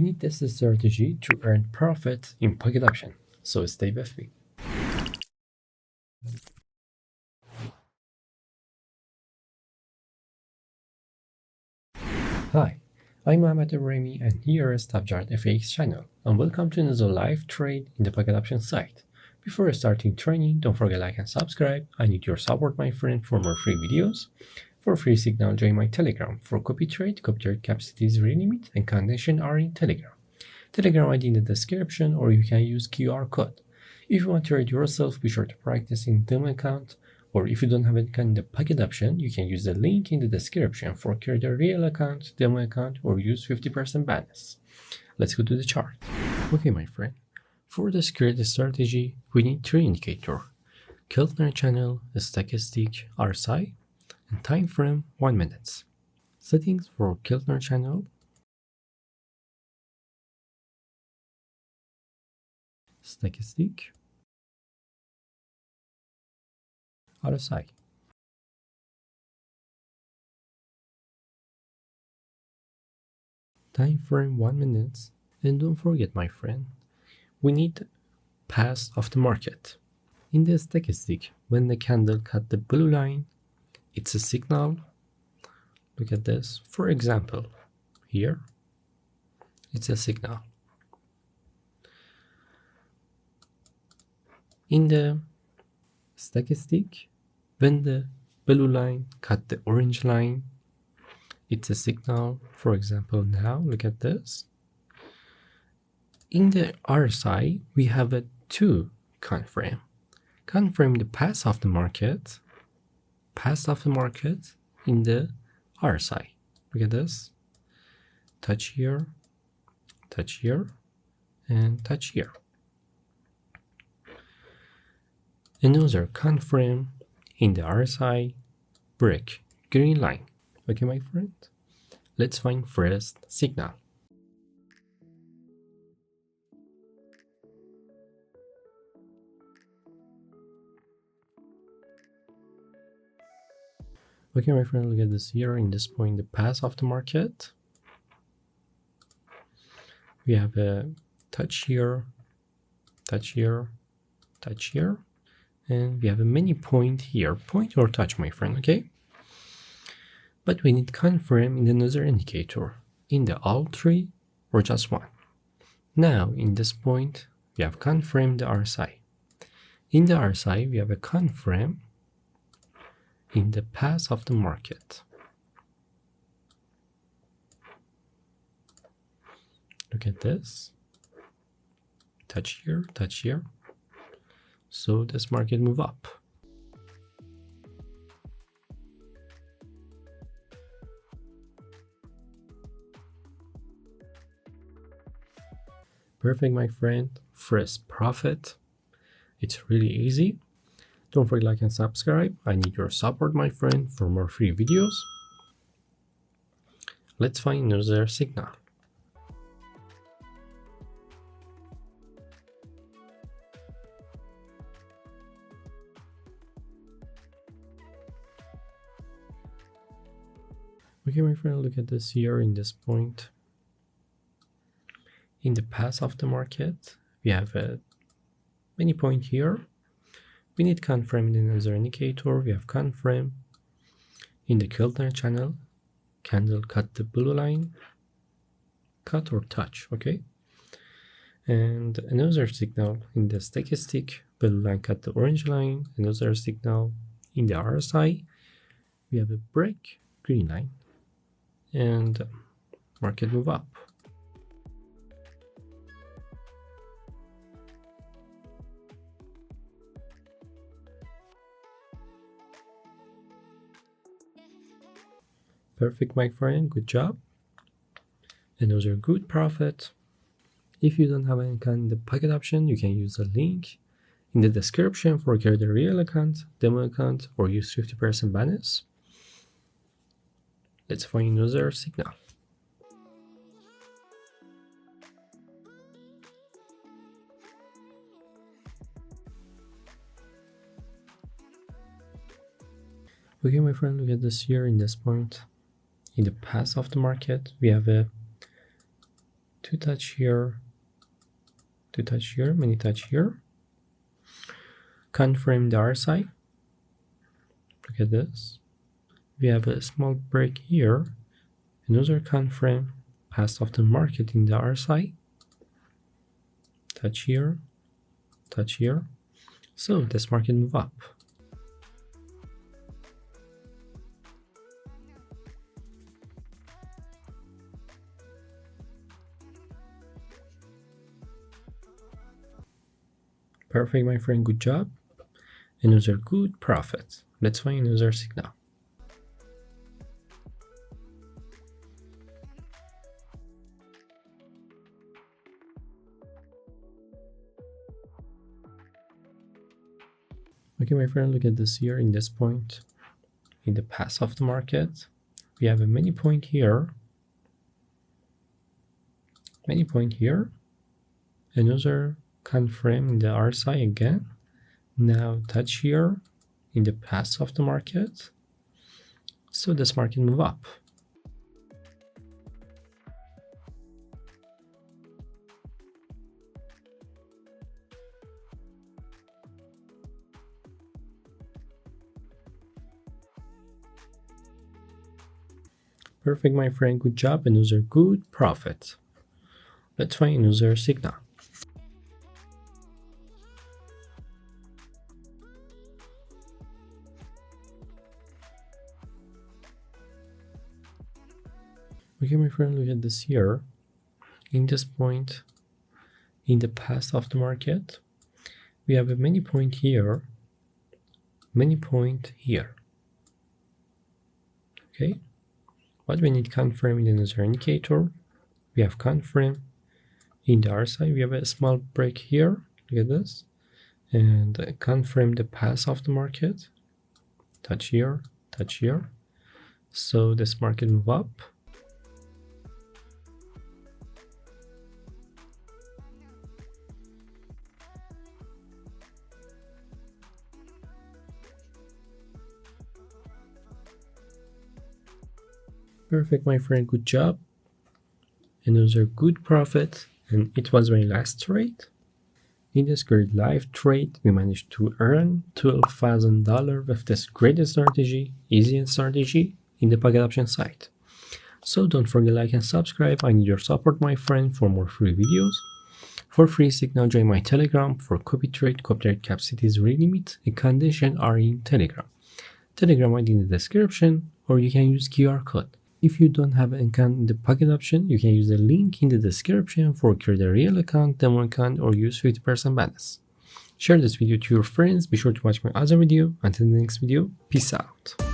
We need this strategy to earn profit in pocket option, so stay with me. Hi, I'm Mohamed Remy and here is TopChart FX channel, and welcome to another live trade in the pocket option site. Before starting training, don't forget to like and subscribe. I need your support, my friend, for more free videos. For free signal, join my Telegram. For copy trade capacity is really limit and conditions are in Telegram. Telegram ID in the description, or you can use QR code. If you want to trade yourself, be sure to practice in demo account, or if you don't have an account in the pocket option, you can use the link in the description for create a real account, demo account, or use 50% bonus. Let's go to the chart. Okay, my friend. For this create strategy, we need three indicators: Keltner channel, stochastic, RSI, and time frame 1 minute. Settings for Keltner channel, stochastic, RSI. Time frame 1 minute, and don't forget, my friend, we need path of the market. In the stochastic, when the candle cut the blue line, it's a signal. Look at this. For example, here, it's a signal. In the stochastic, when the blue line cut the orange line, it's a signal. For example, now, look at this. In the RSI, we have a two confirm. Confirm the path of the market in the RSI. Look at this. Touch here, and touch here. Another confirm in the RSI, break green line. Okay, my friend? Let's find first signal. Okay, my friend, look at this here. In this point, the path of the market. We have a touch here, and we have a many point here. Point or touch, my friend, okay? But we need confirm in another indicator. In the all three or just one. Now, in this point, we have confirmed the RSI. In the RSI, we have a confirm in the path of the market. Look at this. Touch here. So this market move up. Perfect, my friend. First profit. It's really easy. Don't forget to like and subscribe. I need your support, my friend, for more free videos. Let's find another signal. Okay, my friend, look at this here in this point. In the path of the market, we have a many point here. We need confirm in another indicator. We have confirm in the Keltner channel. Candle cut the blue line. Cut or touch, okay? And another signal in the stochastic. Blue line cut the orange line. Another signal in the RSI. We have a break, green line. And market move up. Perfect, my friend, good job. Another good profit. If you don't have any account in the pocket option, you can use the link in the description for create a real account, demo account, or use 50% bonus. Let's find another signal. Okay, my friend, look at this here in this point. In the path of the market, we have a two touch here, many touch here. Confirm the RSI. Look at this. We have a small break here. Another confirm pass of the market in the RSI. Touch here, touch here. So this market move up. Perfect, my friend, good job. Another good profit. Let's find another signal. Okay, my friend, look at this here in this point. In the path of the market, we have a many point here. Many point here. Another confirm in the RSI again. Now touch here in the path of the market. So this market move up. Perfect, my friend, good job. Another good profit. Let's find another signal. Okay, my friend, look at this here. In this point, in the path of the market, we have a many point here, many point here. Okay, what we need confirm in another indicator. We have confirm in the RSI. We have a small break here. Look at this, and confirm the path of the market. Touch here, touch here. So this market move up. Perfect, my friend, good job. Another good profit, and it was my last trade. In this great live trade, we managed to earn $12,000 with this great strategy, easy strategy in the pocket option site. So don't forget to like and subscribe. I need your support, my friend, for more free videos. For free signal, join my Telegram for copy trade capacities limit and condition are in Telegram. Telegram ID in the description, or you can use QR code. If you don't have an account in the pocket option, you can use the link in the description for create a real account, demo account, or use 50% bonus. Share this video to your friends. Be sure to watch my other video. Until the next video, peace out.